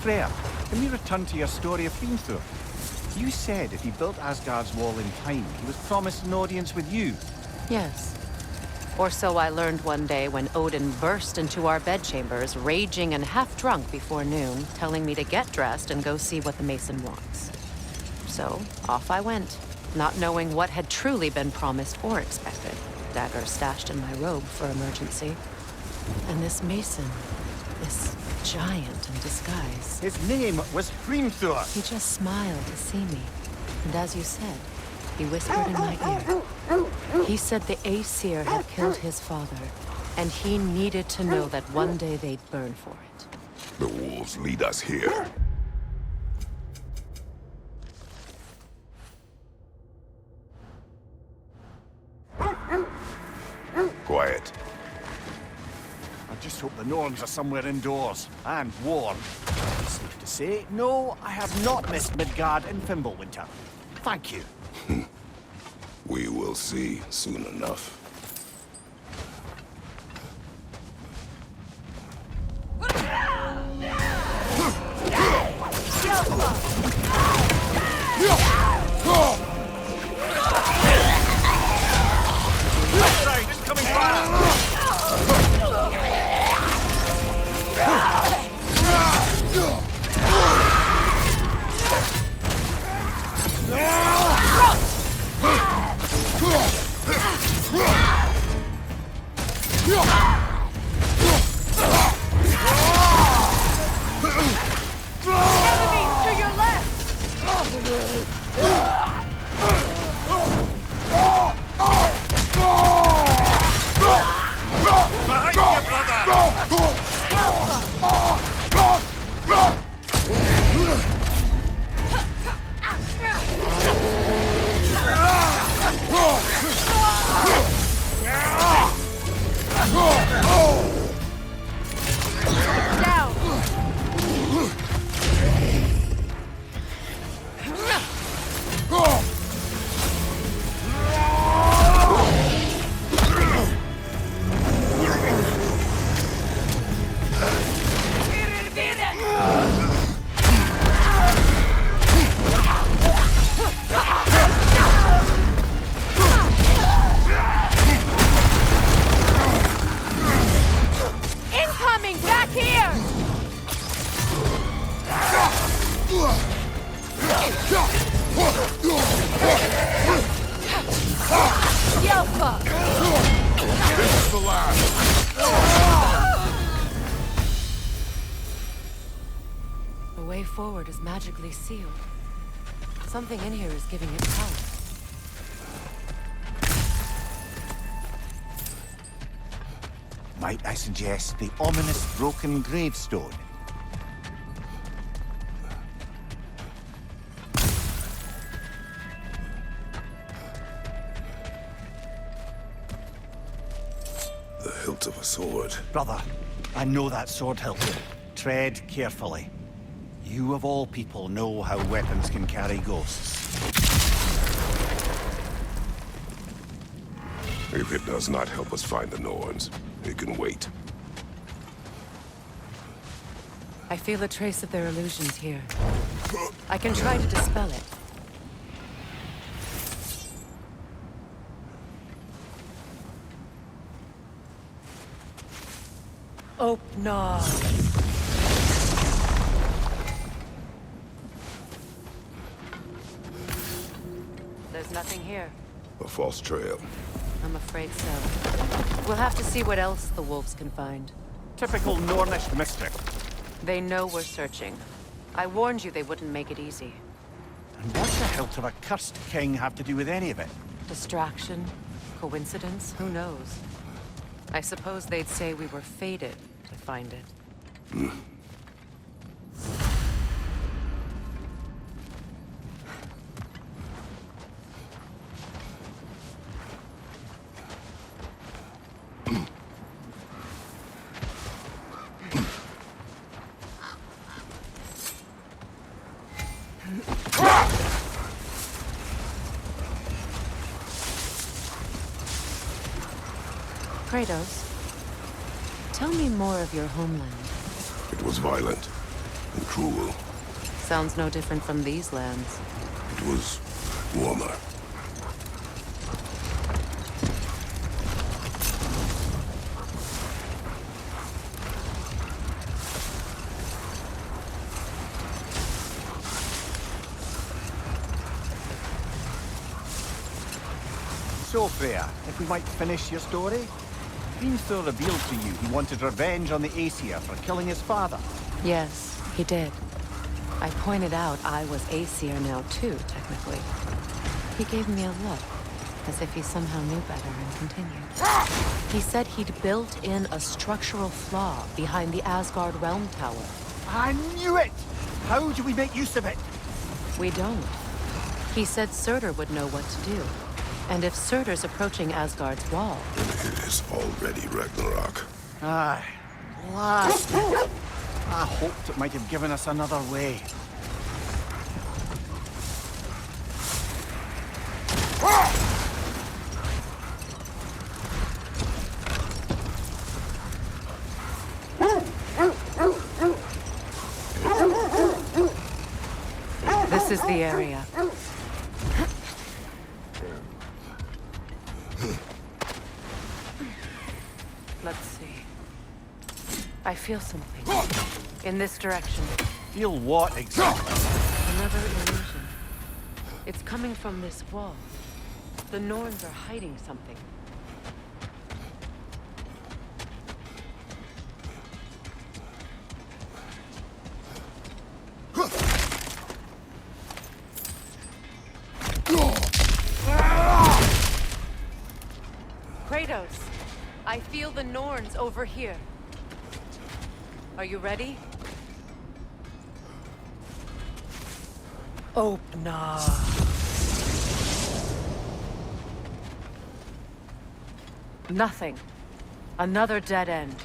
Freya, can we return to your story of Hrimthur? You said if he built Asgard's wall in time, he was promised an audience with you. Yes. Or so I learned one day when Odin burst into our bedchambers, raging and half-drunk before noon, telling me to get dressed and go see what the Mason wants. So, off I went, not knowing what had truly been promised or expected. Dagger stashed in my robe for emergency. And this Mason, this giant in disguise. His name was Hrimthur. He just smiled to see me. And as you said, he whispered in my ear. He said the Aesir had killed his father, and he needed to know that one day they'd burn for it. The wolves lead us here. Quiet. I just hope the Norns are somewhere indoors, and warm. Safe to say, no, I have not missed Midgard and Fimbulwinter. Thank you. We will see soon enough. Right, it's coming fast! The way forward is magically sealed. Something in here is giving it power. Might I suggest the ominous broken gravestone? The hilt of a sword. Brother, I know that sword hilt. Tread carefully. You of all people know how weapons can carry ghosts. If it does not help us find the Norns, it can wait. I feel a trace of their illusions here. I can try to dispel it. Opnar. There's nothing here. A false trail. I'm afraid so. We'll have to see what else the wolves can find. Typical Nornish mystic. They know we're searching. I warned you they wouldn't make it easy. And what the hilt of a cursed king have to do with any of it? Distraction? Coincidence? Who knows? I suppose they'd say we were fated to find it. Kratos, tell me more of your homeland. It was violent. and cruel. Sounds no different from these lands. It was warmer. So, Freya, if we might finish your story? Hrimthur revealed to you he wanted revenge on the Aesir for killing his father. Yes, he did. I pointed out I was Aesir now too, technically. He gave me a look, as if he somehow knew better, and continued. He said he'd built in a structural flaw behind the Asgard Realm Tower. I knew it! How do we make use of it? We don't. He said Surtur would know what to do. And if Surtur's approaching Asgard's wall... It is already Ragnarok. Aye. Last. I hoped it might have given us another way. This is the area. Let's see. I feel something. In this direction. Feel what exactly? Another illusion. It's coming from this wall. The Norns are hiding something. Kratos, I feel the Norns over here. Are you ready? Open up. Nothing. Another dead end.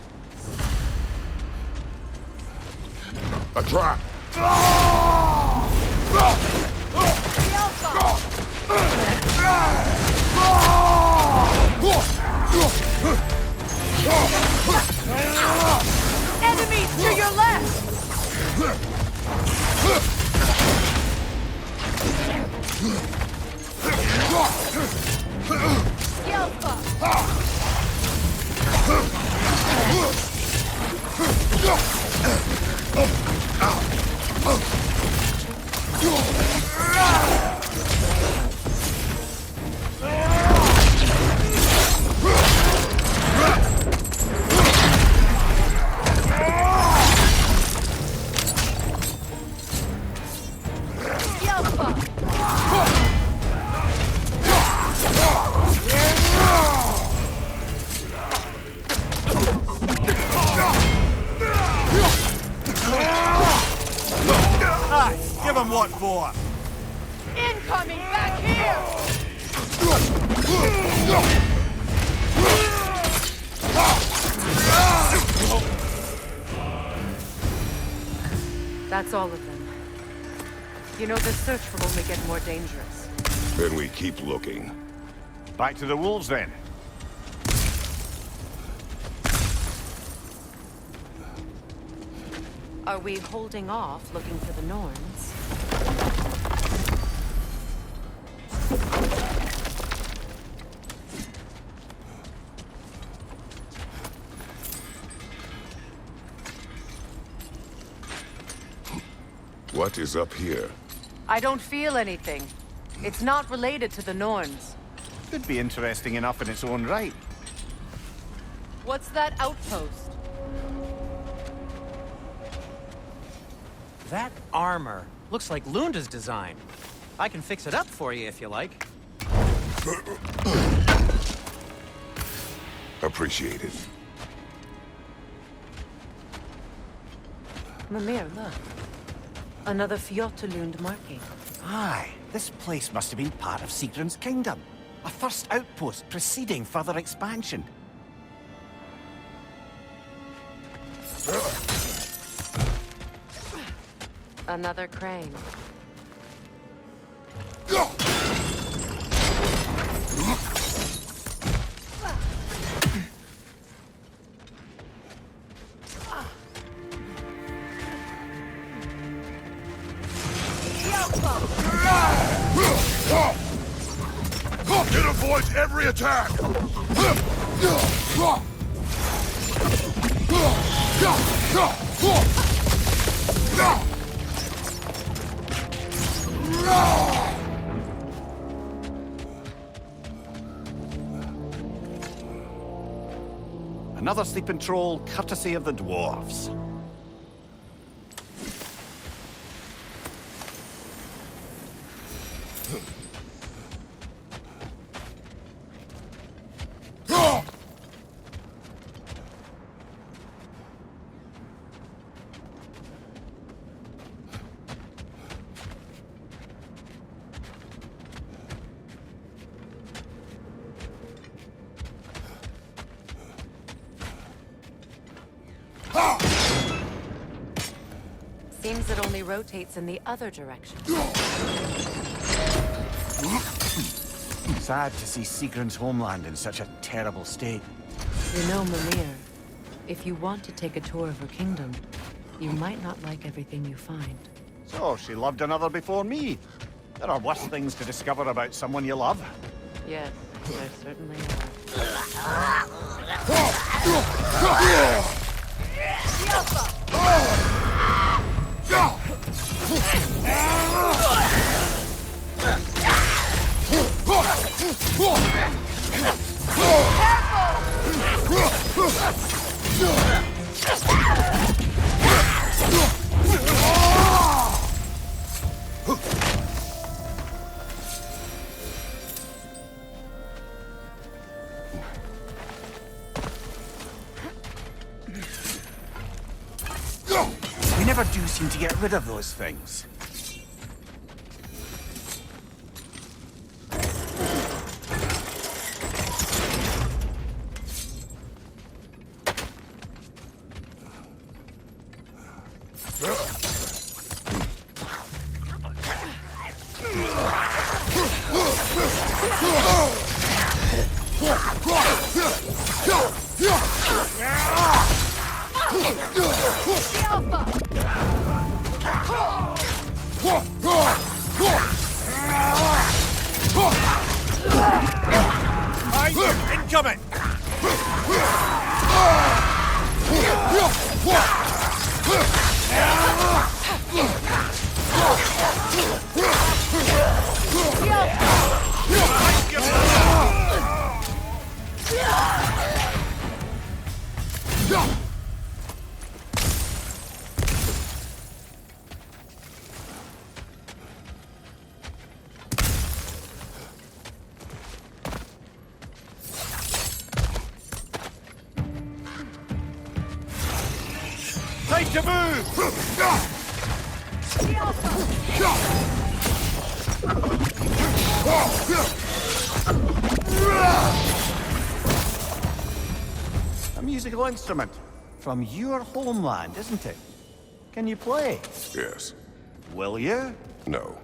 A trap! Enemies to your left! Give him what for! Incoming back here! That's all of them. You know, the search will only get more dangerous. Then we keep looking. Back to the wolves, then. Are we holding off looking for the Norns? What is up here? I don't feel anything. It's not related to the Norns. Could be interesting enough in its own right. What's that outpost? That armor looks like Lunda's design. I can fix it up for you if you like. Appreciated. Mimir, look. Another Fjotalund marking. Aye, this place must have been part of Sigrun's kingdom. A first outpost preceding further expansion. Another crane. It avoids every attack! Another sleeping troll, courtesy of the dwarves. Seems it only rotates in the other direction. Sad to see Sigrun's homeland in such a terrible state. You know, Mimir, if you want to take a tour of her kingdom, you might not like everything you find. So, she loved another before me. There are worse things to discover about someone you love. Yes, there certainly are. We never do seem to get rid of those things. Incoming! Time to move! A musical instrument from your homeland, isn't it? Can you play? Yes. Will you? No.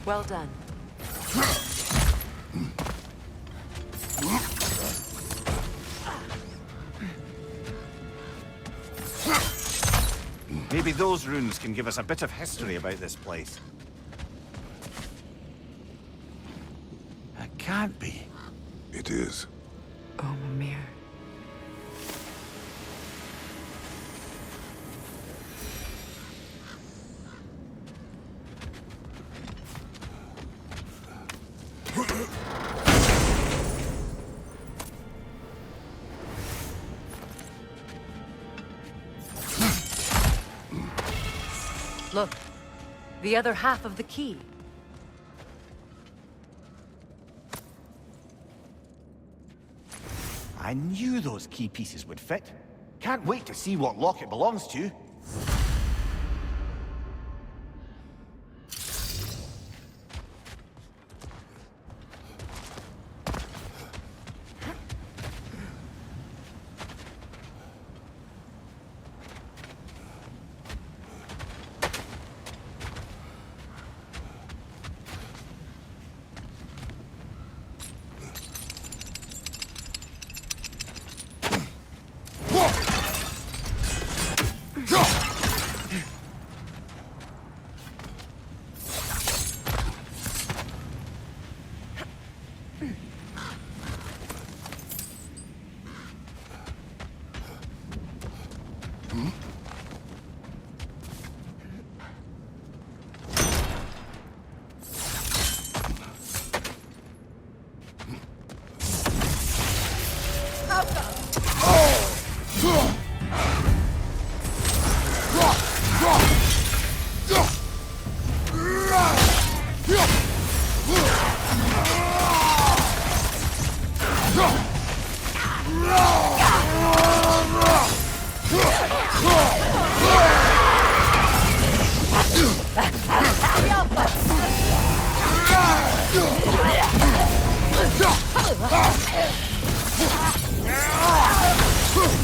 Well done. Maybe those runes can give us a bit of history about this place. It can't be. It is. Oh, Mimir. Look, the other half of the key. I knew those key pieces would fit. Can't wait to see what lock it belongs to.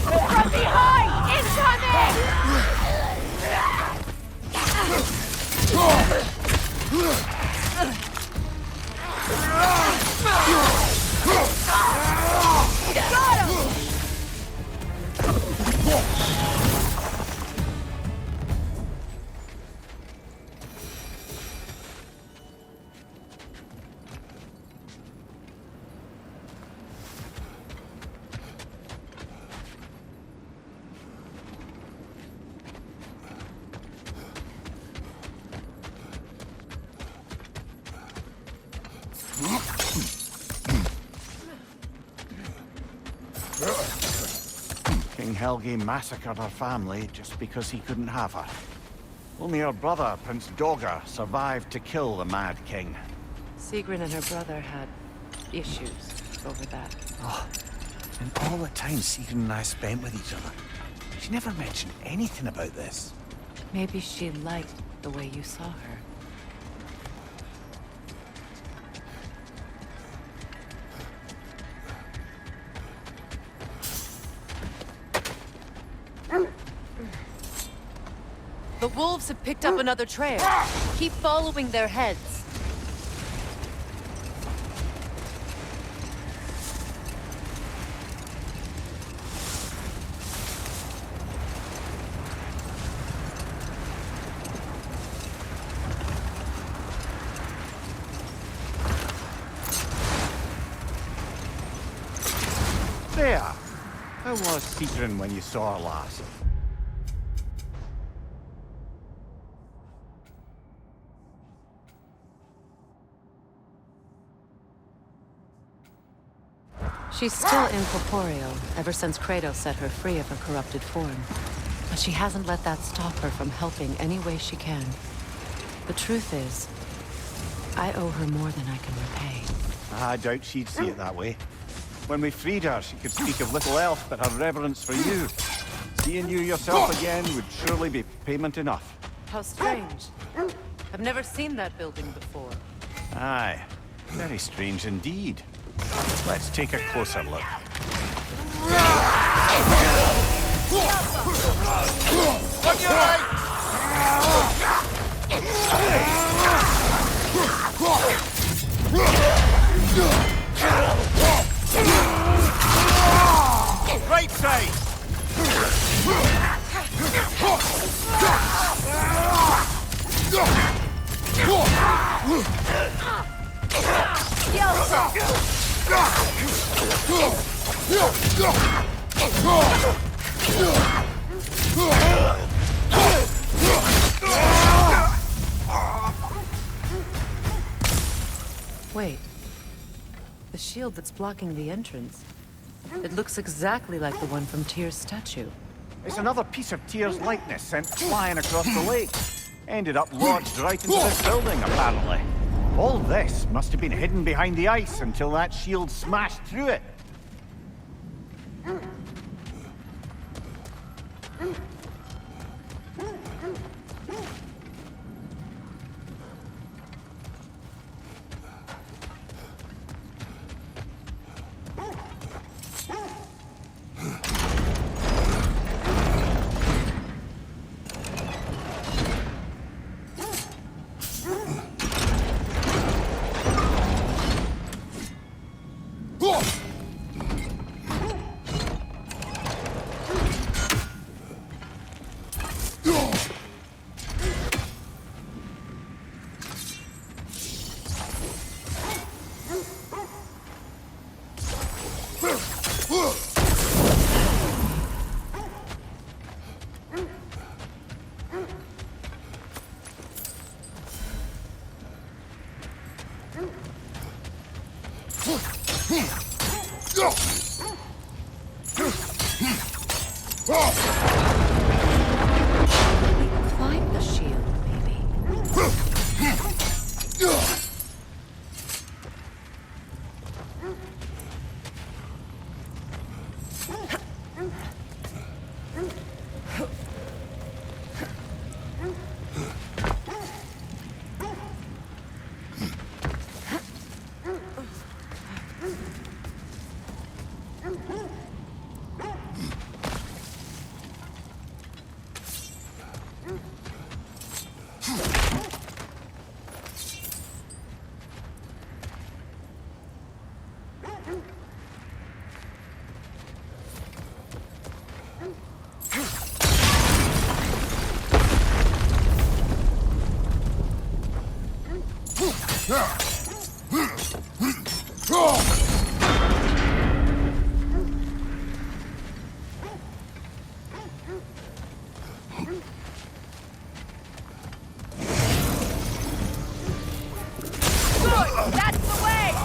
From behind! Incoming! Got him! King Helgi massacred her family just because he couldn't have her. Only her brother, Prince Dogr, survived to kill the Mad King. Sigrun and her brother had issues over that. Oh, and all the time Sigrun and I spent with each other, she never mentioned anything about this. Maybe she liked the way you saw her. The wolves have picked up another trail. Keep following their heads. There! How was Sigrun when you saw her last? She's still incorporeal, ever since Kratos set her free of her corrupted form. But she hasn't let that stop her from helping any way she can. The truth is, I owe her more than I can repay. I doubt she'd see it that way. When we freed her, she could speak of little else but her reverence for you. Seeing you yourself again would surely be payment enough. How strange. I've never seen that building before. Aye, very strange indeed. Let's take a closer look. On your Right side! Wait. The shield that's blocking the entrance. It looks exactly like the one from Tyr's statue. It's another piece of Tyr's likeness sent flying across the lake. Ended up lodged right into this building, apparently. All this must have been hidden behind the ice until that shield smashed through it. Climb the shield, maybe. Good! That's the way!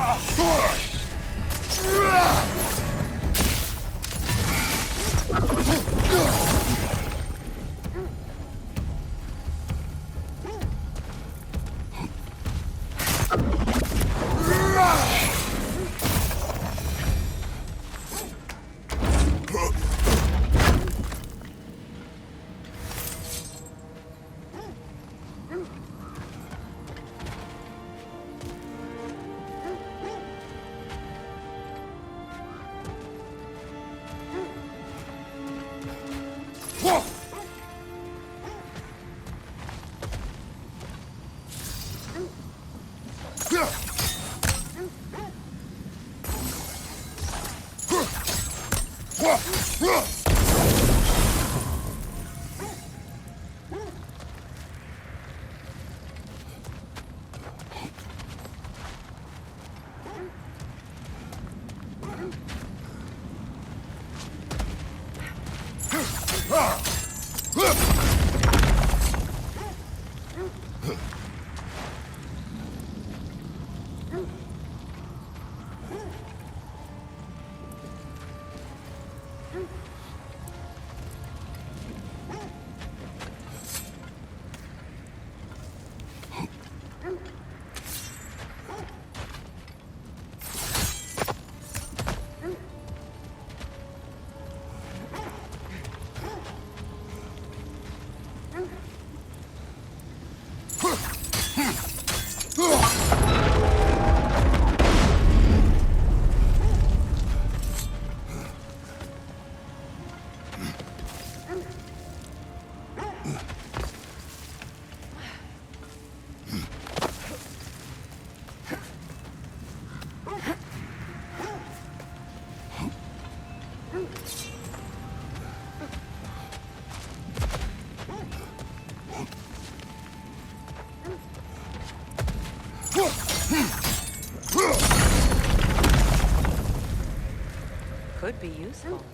Could be useful.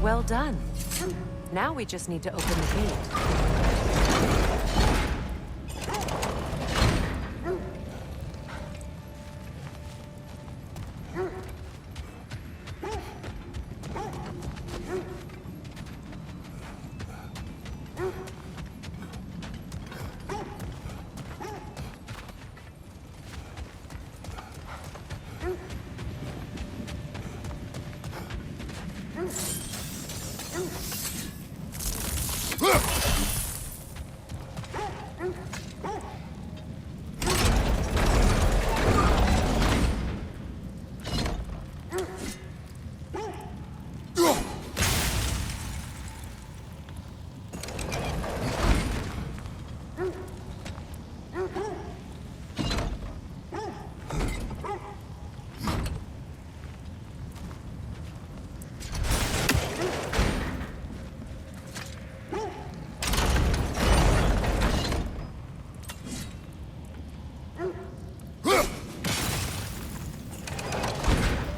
Well done. Now we just need to open the gate.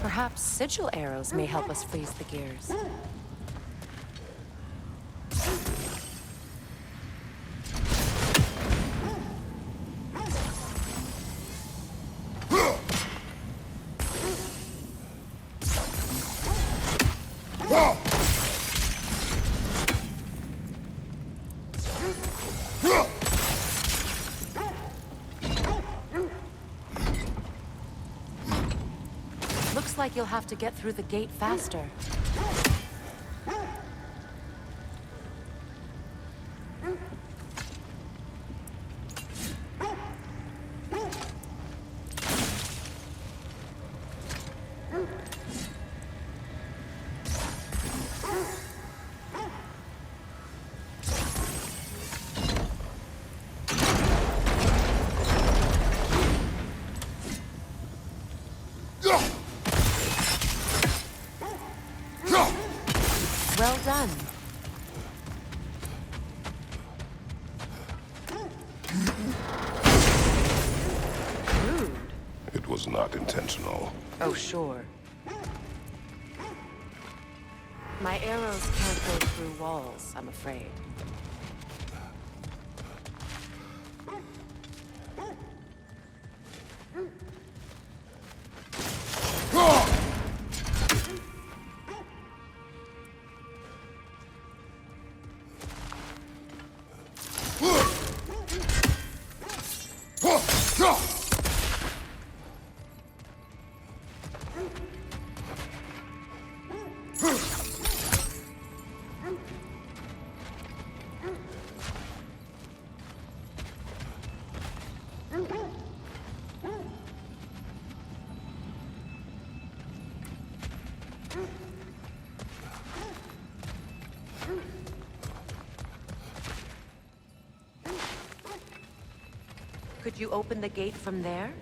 Perhaps sigil arrows may help us freeze the gears. Looks like you'll have to get through the gate faster. was not intentional. Oh, sure. My arrows can't go through walls, I'm afraid. Could you open the gate from there?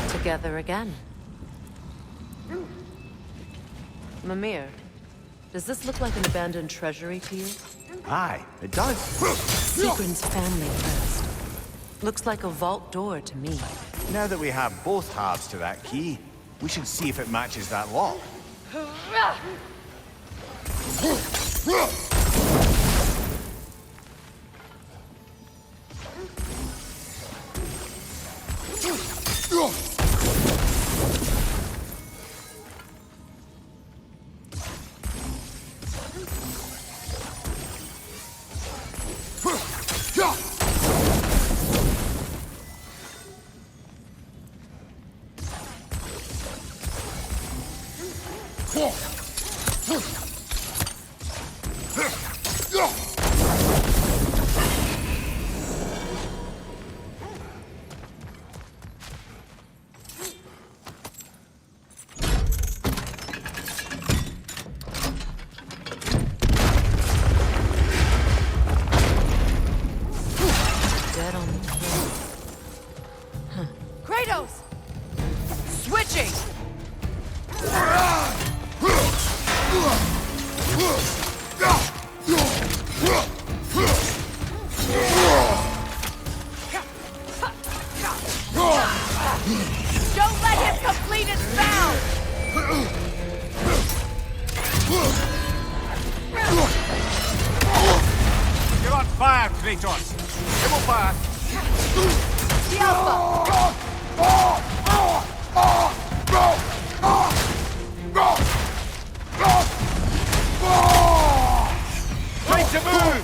Together again. Mimir, does this look like an abandoned treasury to you? Aye, it does. Sigrun's family crest. Looks like a vault door to me. Now that we have both halves to that key, we should see if it matches that lock. Dead on the floor. Huh. Kratos! Switching! Don't let him complete his bound! You're on fire, Kratos! Double fire! The Alpha! Time to move!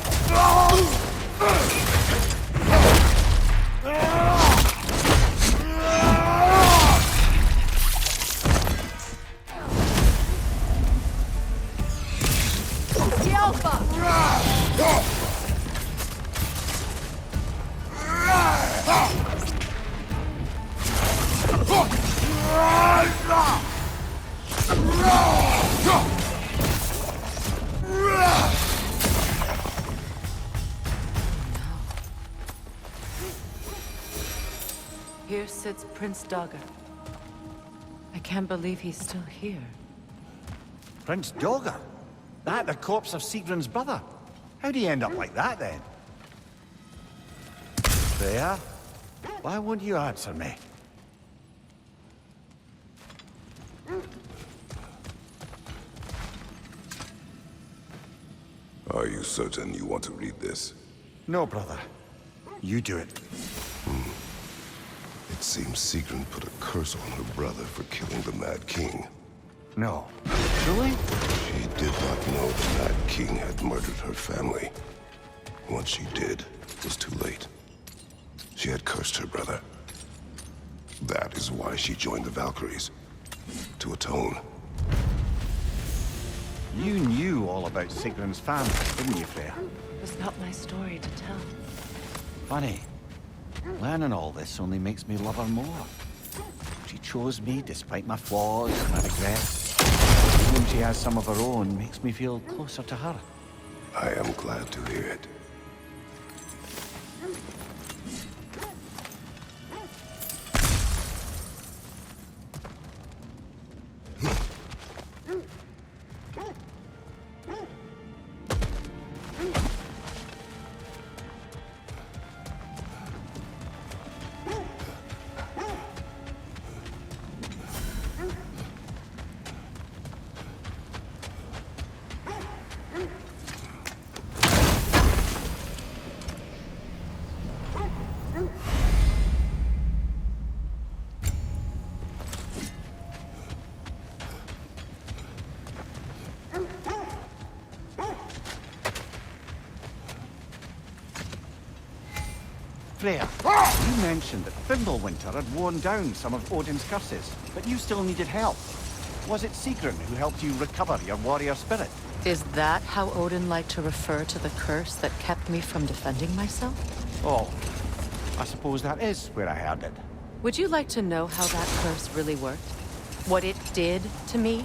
The Alpha! Here sits Prince Dagr. I can't believe he's still here. Prince Dagr? That the corpse of Sigrun's brother? How'd he end up like that, then? Freya? Why won't you answer me? Are you certain you want to read this? No, brother. You do it. It seems Sigrun put a curse on her brother for killing the Mad King. No. Truly? She did not know the Mad King had murdered her family. Once she did, it was too late. She had cursed her brother. That is why she joined the Valkyries. To atone. You knew all about Sigrun's family, didn't you, Freya? It was not my story to tell. Funny. Learning all this only makes me love her more. She chose me despite my flaws, my regrets. When she has some of her own, makes me feel closer to her. I am glad to hear it. Freya, you mentioned that Fimbulwinter had worn down some of Odin's curses, but you still needed help. Was it Sigrun who helped you recover your warrior spirit? Is that how Odin liked to refer to the curse that kept me from defending myself? Oh, I suppose that is where I heard it. Would you like to know how that curse really worked? What it did to me?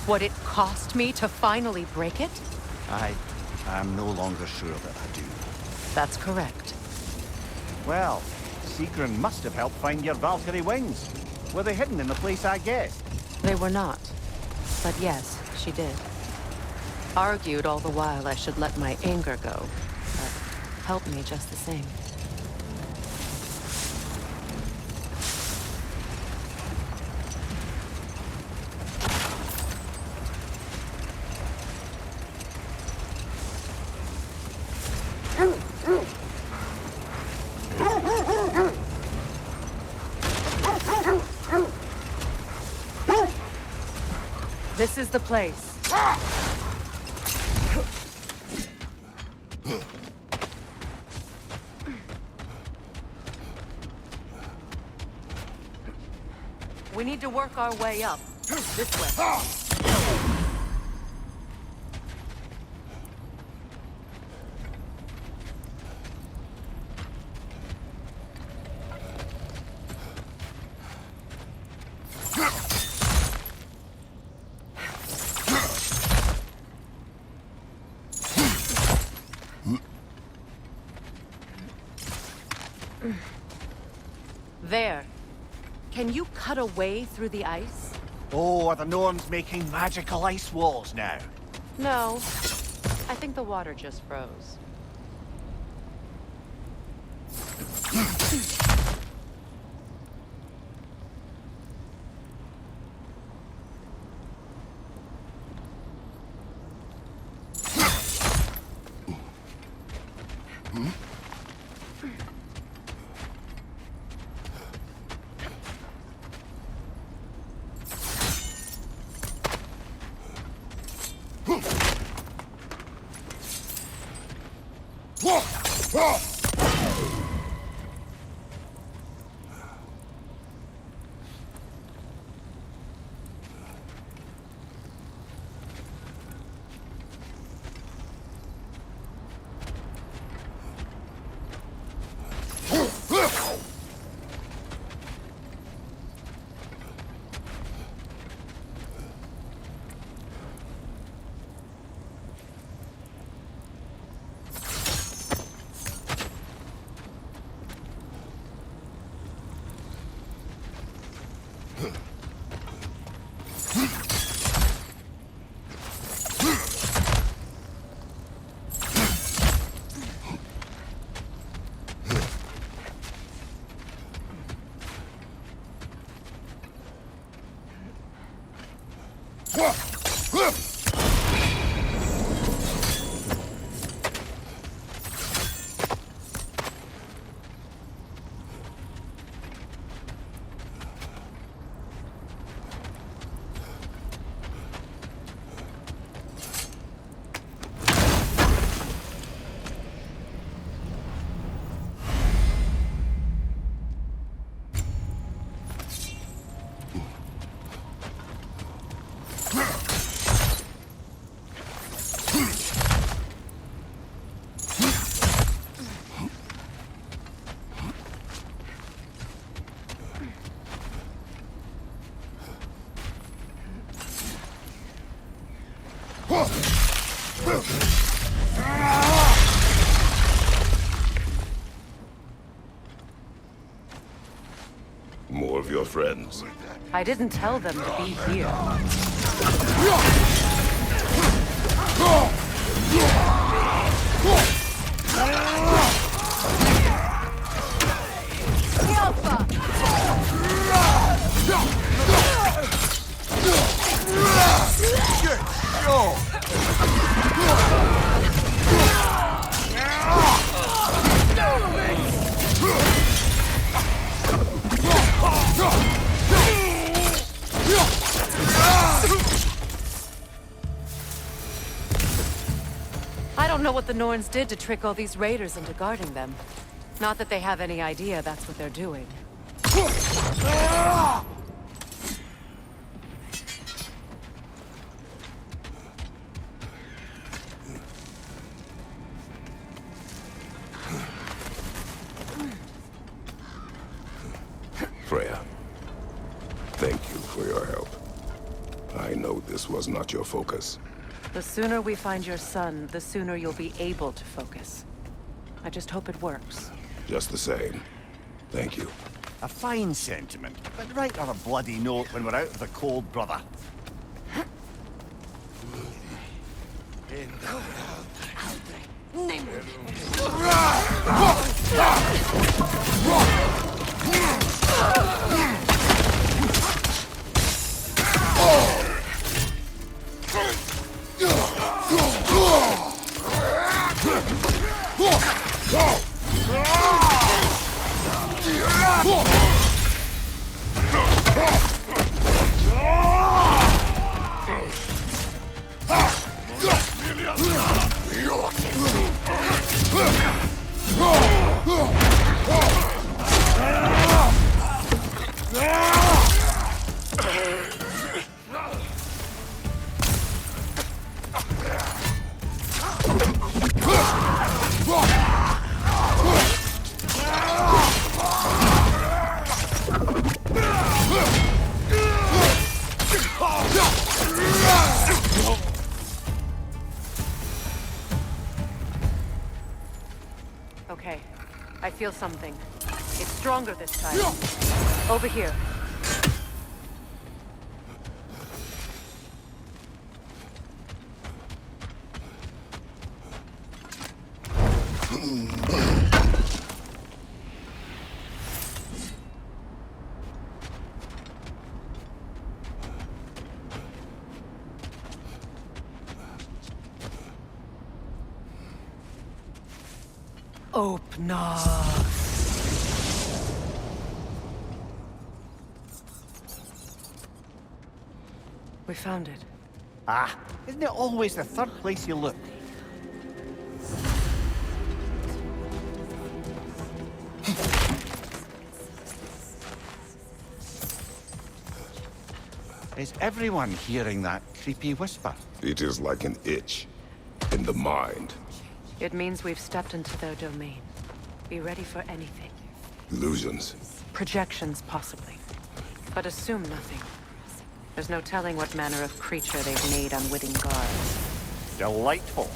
What it cost me to finally break it? I'm no longer sure that I do. That's correct. Well, Sigrun must have helped find your Valkyrie wings. Were they hidden in the place I guessed? They were not. But yes, she did. Argued all the while I should let my anger go, but helped me just the same. This is the place. We need to work our way up. This way. There. Can you cut a way through the ice? Oh, are the Norns making magical ice walls now? No. I think the water just froze. More of your friends. I didn't tell them to be here. I don't know what the Norns did to trick all these raiders into guarding them. Not that they have any idea that's what they're doing. Freya, thank you for your help. I know this was not your focus. The sooner we find your son, the sooner you'll be able to focus. I just hope it works. Just the same. Thank you. A fine sentiment, but write on a bloody note when we're out of the cold, brother. Okay, I feel something. It's stronger this time. Over here. Open up. We found it. Ah, isn't it always the third place you look? Is everyone hearing that creepy whisper? It is like an itch in the mind. It means we've stepped into their domain. Be ready for anything. Illusions. Projections, possibly. But assume nothing. There's no telling what manner of creature they've made unwitting guards. Delightful.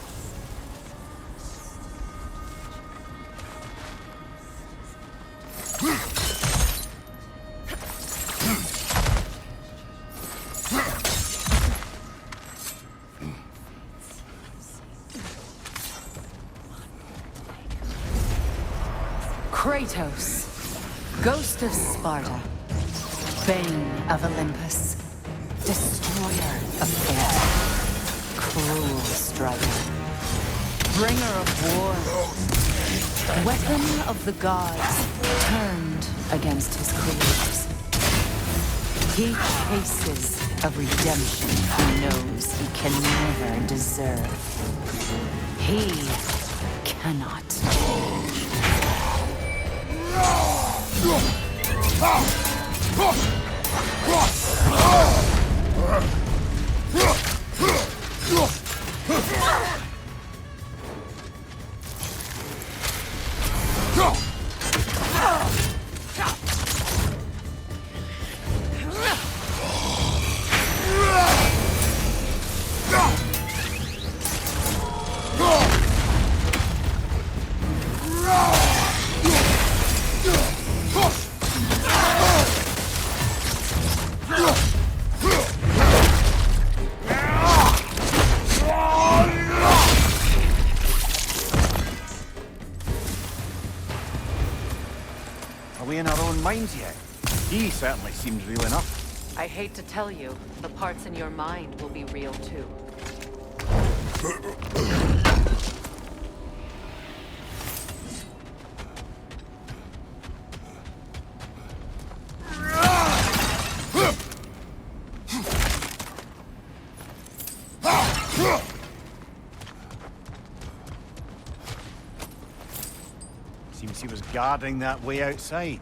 Kratos, Ghost of Sparta, Bane of Olympus, Destroyer of Fate, Cruel Striker, Bringer of War, Weapon of the Gods, turned against his creators. He chases a redemption he knows he can never deserve. He cannot. Are we in our own minds yet? He certainly seems real enough. I hate to tell you, the parts in your mind will be real too. Seems he was guarding that way outside.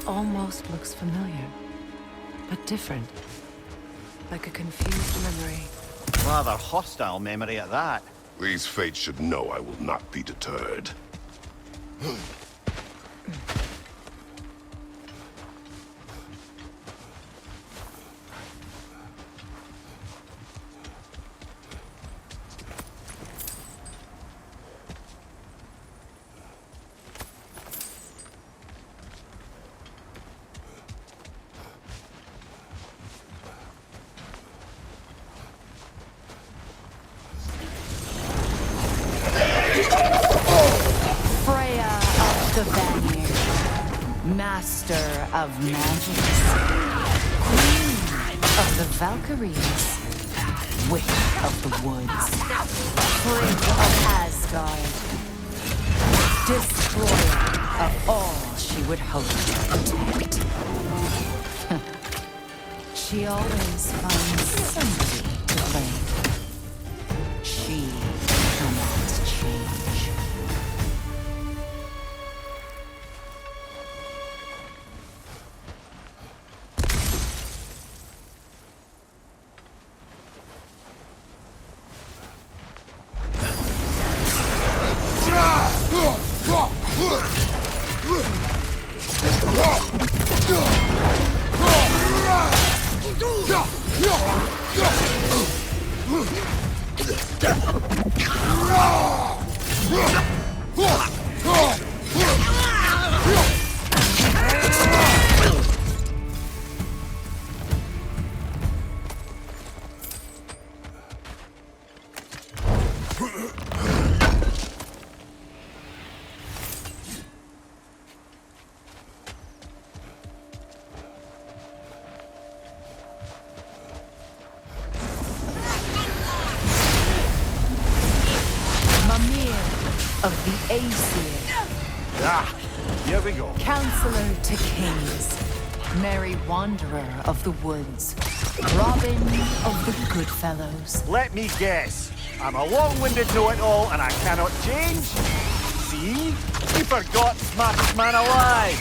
Almost looks familiar, but different. Like a confused memory. Rather hostile memory at that. These fates should know I will not be deterred. Master of magics, Queen of the Valkyries, Witch of the Woods, Prince of Asgard, Destroyer of all she would hope to protect. She always finds somebody to blame. She cannot change. Of the Aesir. Ah, here we go. Counselor to kings. Merry wanderer of the woods. Robin of the good fellows. Let me guess. I'm a long-winded know-it-all and I cannot change? See? You forgot smartest man alive!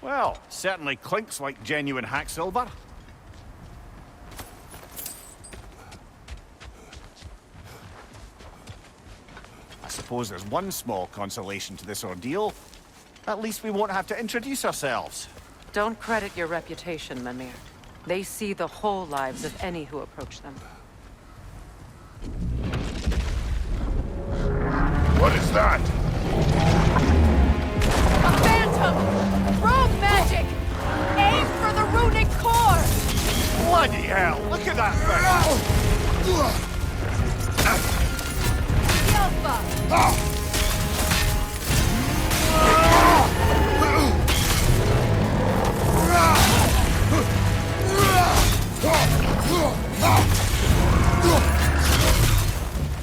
Well, certainly clinks like genuine hack silver. I suppose there's one small consolation to this ordeal. At least we won't have to introduce ourselves. Don't credit your reputation, Mimir. They see the whole lives of any who approach them. What is that? A phantom! Rogue magic! Aim for the runic core! Bloody hell! Look at that thing! Yelpa!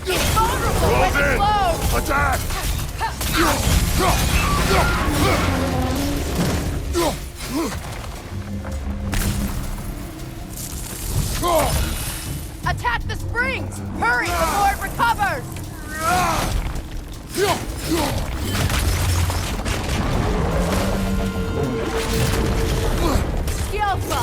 It's vulnerable when it blows! Attack! Attack the springs! Hurry before it recovers! Yelpa!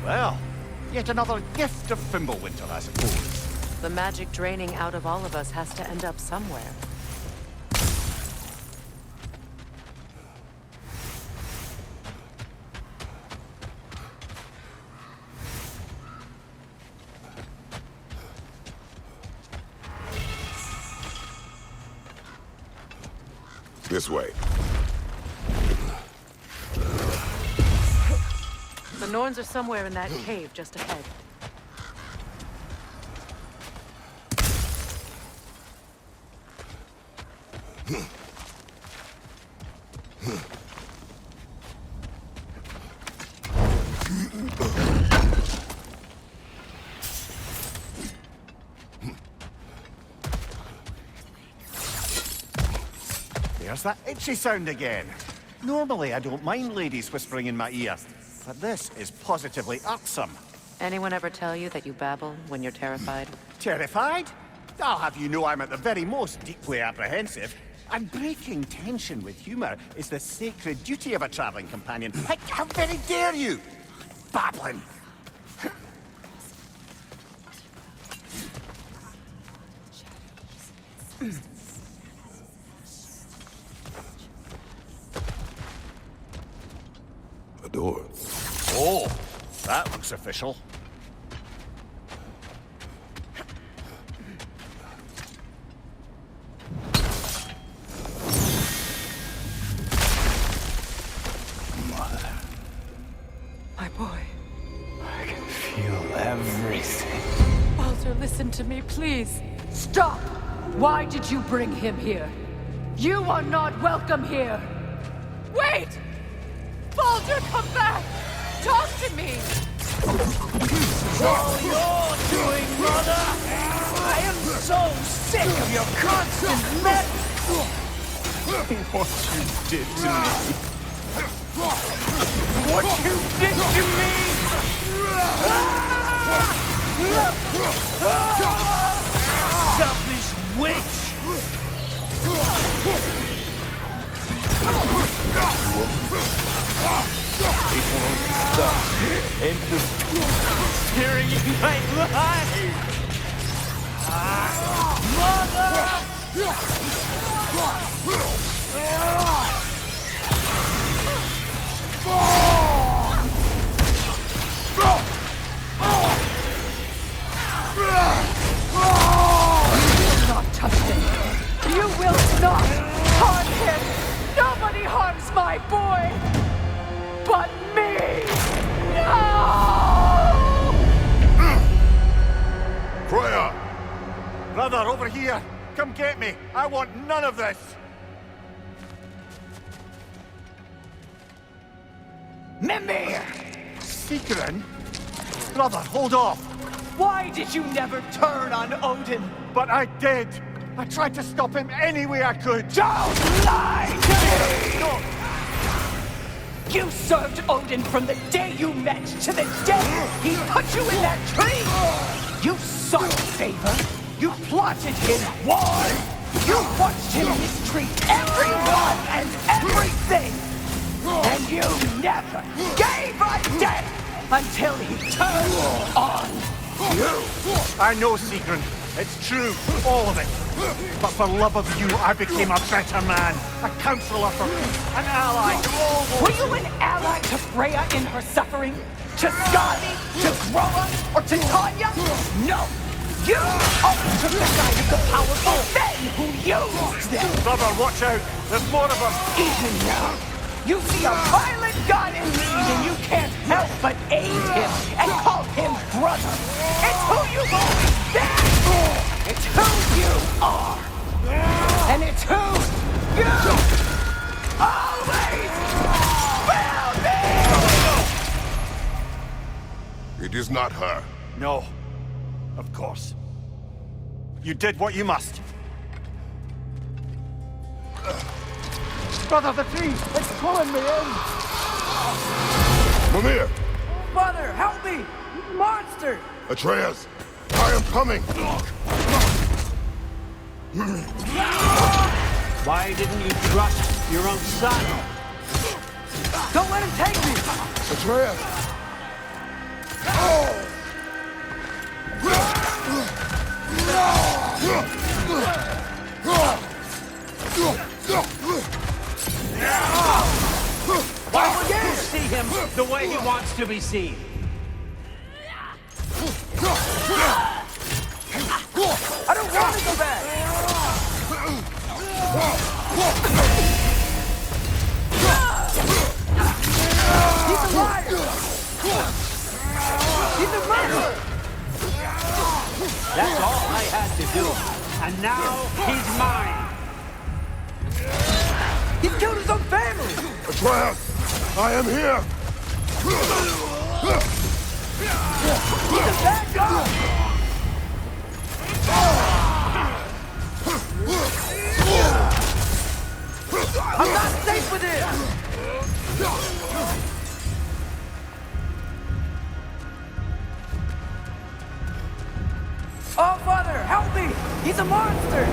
Well, yet another gift of Fimbulwinter, I suppose. The magic draining out of all of us has to end up somewhere. This way. The Norns are somewhere in that cave just ahead. There's that itchy sound again. Normally, I don't mind ladies whispering in my ear, but this is positively irksome. Anyone ever tell you that you babble when you're terrified? Terrified? I'll have you know I'm at the very most deeply apprehensive. And breaking tension with humor is the sacred duty of a traveling companion. How very dare you! Babbling! A door. Oh, that looks official. My boy. I can feel everything. Baldur, listen to me, please. Stop! Why did you bring him here? You are not welcome here! Wait! Baldur, come back! Talk to me! All you're doing, brother! I am so sick of your constant mess! What you did to me! What you did to me! Selfish witch! People are stuck into tearing in my life! Mother! Not touch him! You will not harm him! Nobody harms my boy! But me! No! Freya! Brother, over here! Come get me! I want none of this! Mimir! Secret? Brother, hold off! Why did you never turn on Odin? But I did! I tried to stop him any way I could! Don't lie to me! No! You served Odin from the day you met to the day he put you in that tree! You sought favor! You plotted his war! You watched him mistreat everyone and everything! And you never gave a damn until he turned on you! I know, Secret. It's true, all of it. But for love of you, I became a better man. A counselor for peace, an ally to all those... Were you an ally to Freya in her suffering? To Skadi? To Groa? Or to Tanya? No! You always took the side of the powerful men who used them! Brother, watch out! There's more of them! Even now, you see a violent god in need and you can't help but aid him and call him brother! It's who you've always been! It's who you are! And it's who you always will be! It is not her. No. Of course. You did what you must. Brother, the tree! It's pulling me in! Mimir! Mother, help me! Monster! Atreus! I am coming! Why didn't you trust your own son? Don't let him take me! Atreus! Why would you see him the way he wants to be seen? I don't want to go back! He's a liar! He's a murderer! That's all I had to do. And now he's mine. He's killed his own family! Atreus! I am here! He's a bad guy! I'm not safe with him! Oh, Father, help me! He's a monster!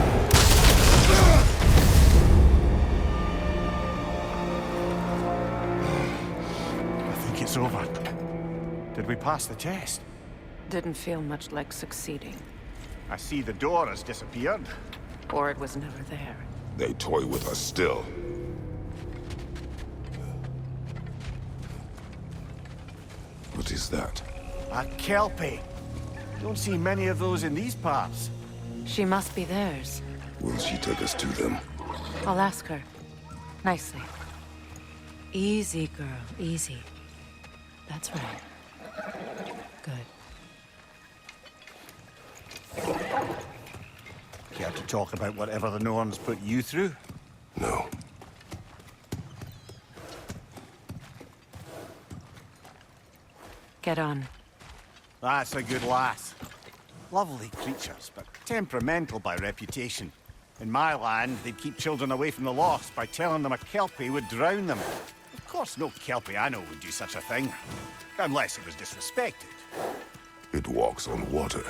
I think it's over. Did we pass the test? Didn't feel much like succeeding. I see the door has disappeared. Or it was never there. They toy with us still. What is that? A Kelpie. Don't see many of those in these parts. She must be theirs. Will she take us to them? I'll ask her. Nicely. Easy, girl. Easy. That's right. Good. Care to talk about whatever the Norns put you through? No. Get on. That's a good lass. Lovely creatures, but temperamental by reputation. In my land, they'd keep children away from the lost by telling them a Kelpie would drown them. Of course, no Kelpie I know would do such a thing. Unless it was disrespected. It walks on water.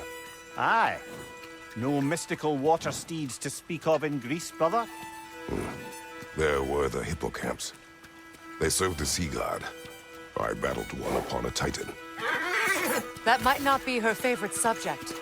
Aye. No mystical water steeds to speak of in Greece, brother? There were the hippocamps. They served the sea god. I battled one upon a titan. That might not be her favorite subject.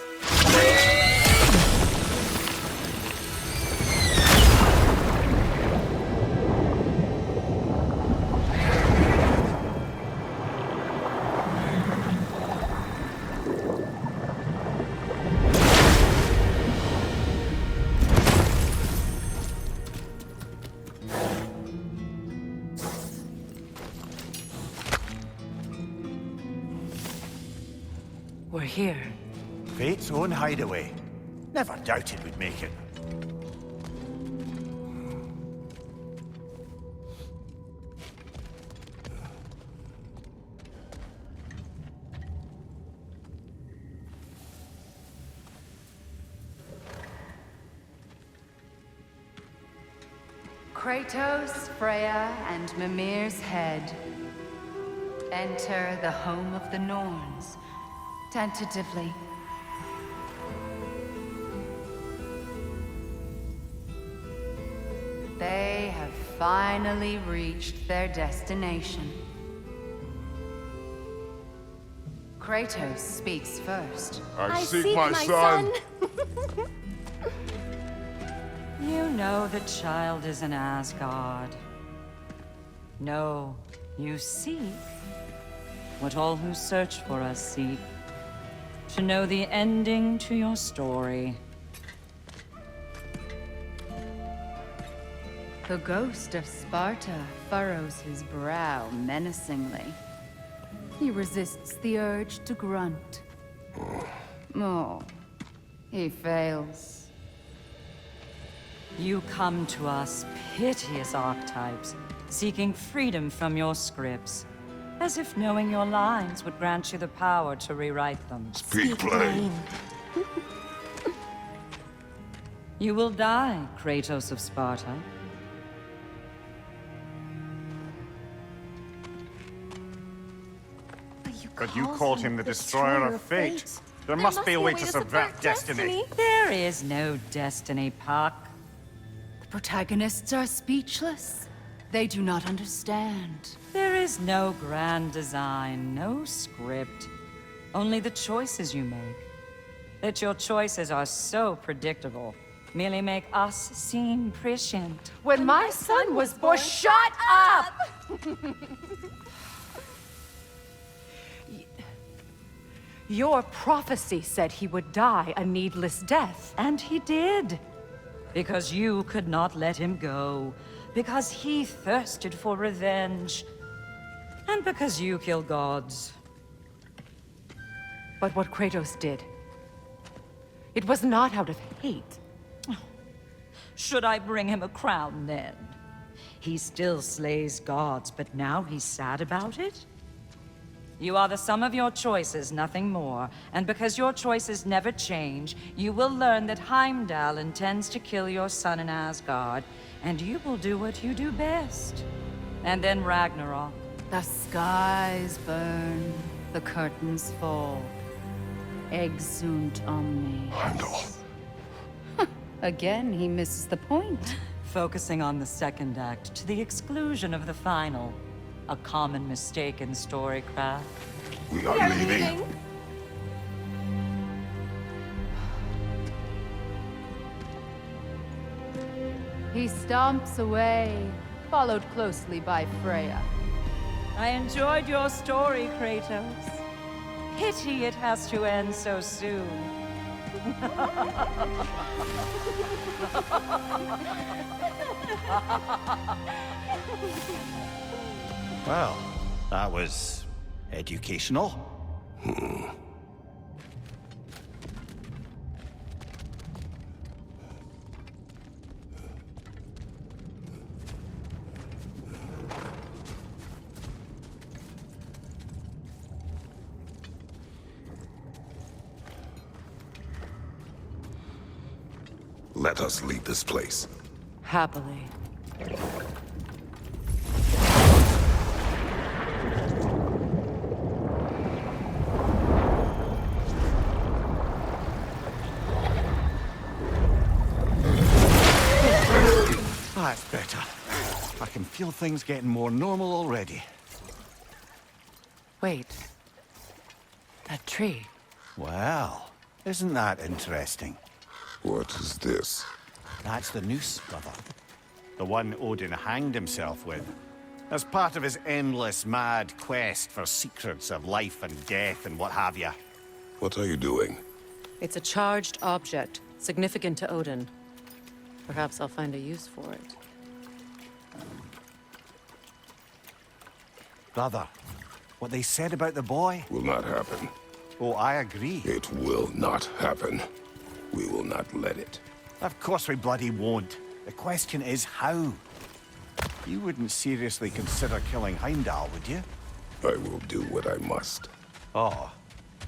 We're here. Fate's own hideaway. Never doubted we'd make it. Kratos, Freya, and Mimir's head. Enter the home of the Norns. Tentatively. They have finally reached their destination. Kratos speaks first. I seek my son. You know the child is in Asgard. No, you seek what all who search for us seek. To know the ending to your story. The ghost of Sparta furrows his brow menacingly. He resists the urge to grunt. Oh, he fails. You come to us, piteous archetypes, seeking freedom from your scripts. As if knowing your lines would grant you the power to rewrite them. Speak plain. You will die, Kratos of Sparta. But you called him the destroyer of fate. There must be a way to subvert destiny. There is no destiny, Puck. The protagonists are speechless. They do not understand. There is no grand design, no script. Only the choices you make. That your choices are so predictable merely make us seem prescient. When my son was born, shut up! Your prophecy said he would die a needless death. And he did. Because you could not let him go. Because he thirsted for revenge. And because you kill gods. But what Kratos did, it was not out of hate. Should I bring him a crown then? He still slays gods, but now he's sad about it? You are the sum of your choices, nothing more. And because your choices never change, you will learn that Heimdall intends to kill your son in Asgard, and you will do what you do best. And then Ragnarok. The skies burn, the curtains fall. Exunt omnes. Heimdall. Again, he misses the point. Focusing on the second act to the exclusion of the final. A common mistake in storycraft. We are leaving. He stomps away, followed closely by Freya. I enjoyed your story, Kratos. Pity it has to end so soon. Well, that was educational. Let us leave this place. Happily. That's better. I can feel things getting more normal already. Wait. That tree. Well, isn't that interesting? What is this? That's the noose, brother. The one Odin hanged himself with. As part of his endless, mad quest for secrets of life and death and what have you. What are you doing? It's a charged object, significant to Odin. Perhaps I'll find a use for it. Brother, what they said about the boy? Will not happen. Oh, I agree. It will not happen. We will not let it. Of course we bloody won't. The question is how. You wouldn't seriously consider killing Heimdall, would you? I will do what I must. Oh,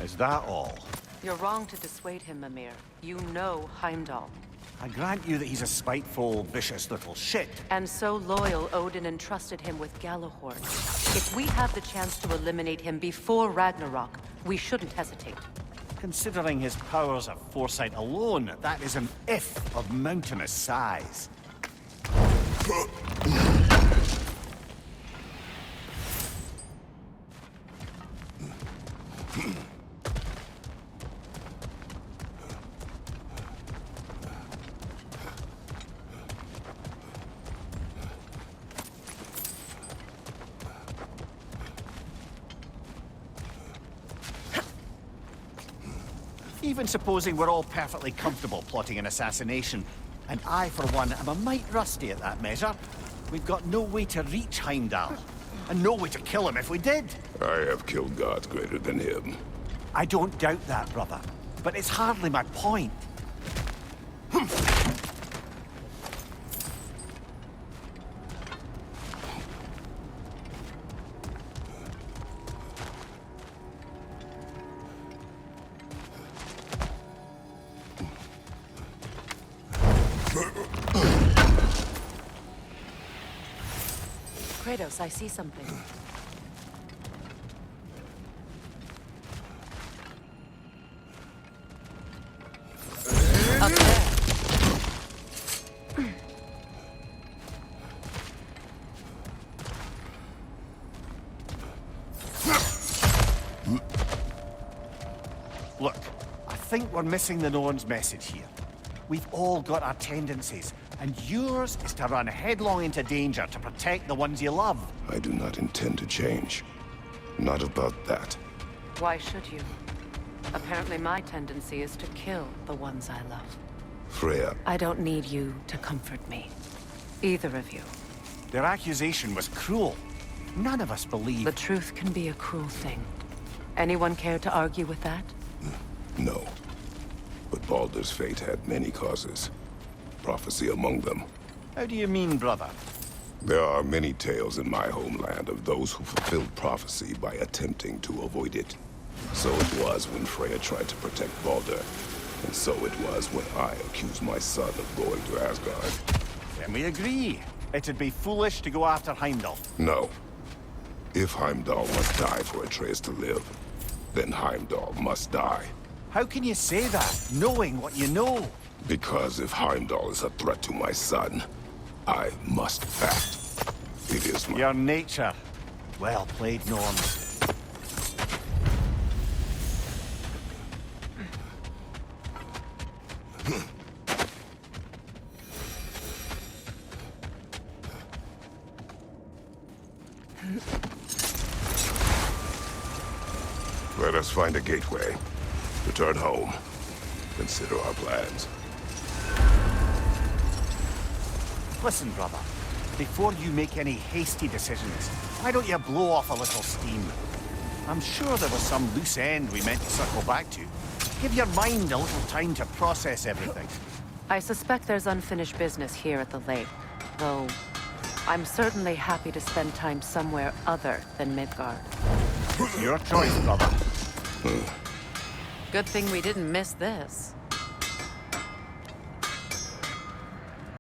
is that all? You're wrong to dissuade him, Mimir. You know Heimdall. I grant you that he's a spiteful, vicious little shit. And so loyal, Odin entrusted him with Galahorn. If we have the chance to eliminate him before Ragnarok, we shouldn't hesitate. Considering his powers of foresight alone, that is an if of mountainous size. Even supposing we're all perfectly comfortable plotting an assassination, and I, for one, am a mite rusty at that measure. We've got no way to reach Heimdall, and no way to kill him if we did. I have killed gods greater than him. I don't doubt that, brother, but it's hardly my point. Kratos, I see something. Up there. Look, I think we're missing the Norns' message here. We've all got our tendencies, and yours is to run headlong into danger to protect the ones you love. I do not intend to change. Not about that. Why should you? Apparently my tendency is to kill the ones I love. Freya, I don't need you to comfort me. Either of you. Their accusation was cruel. None of us believe... The truth can be a cruel thing. Anyone care to argue with that? no. But Baldur's fate had many causes. Prophecy among them. How do you mean, brother? There are many tales in my homeland of those who fulfilled prophecy by attempting to avoid it. So it was when Freya tried to protect Baldur. And so it was when I accused my son of going to Asgard. Then we agree. It'd be foolish to go after Heimdall. No. If Heimdall must die for Atreus to live, then Heimdall must die. How can you say that, knowing what you know? Because if Heimdall is a threat to my son, I must act. It is my... Your nature. Well played, Norns. Let us find a gateway. Return home. Consider our plans. Listen, brother. Before you make any hasty decisions, why don't you blow off a little steam? I'm sure there was some loose end we meant to circle back to. Give your mind a little time to process everything. I suspect there's unfinished business here at the lake, though I'm certainly happy to spend time somewhere other than Midgard. Your choice, brother. Good thing we didn't miss this.